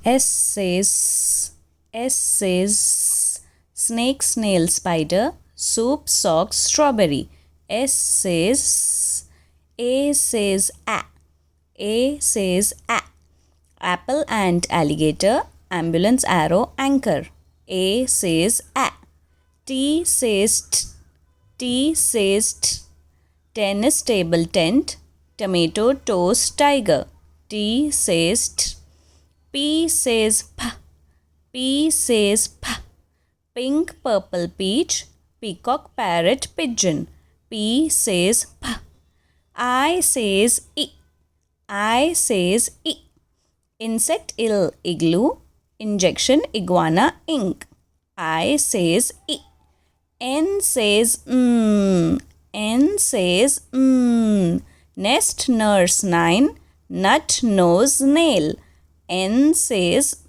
S says, S says snake, snail, spider, soup, sock, strawberry. S says, A says a, A says a, apple, ant, alligator, ambulance, arrow, anchor. A says a. T says t, T says t, tennis table, tent, tomato, toast, tiger. T says t. P says p, P says p, pink, purple, peach, peacock, parrot, pigeon. P says p. I says I, I says I, insect, ill, igloo, injection, iguana, ink. I says I. N says N says nest, nurse, nine, nut, nose, nail. N says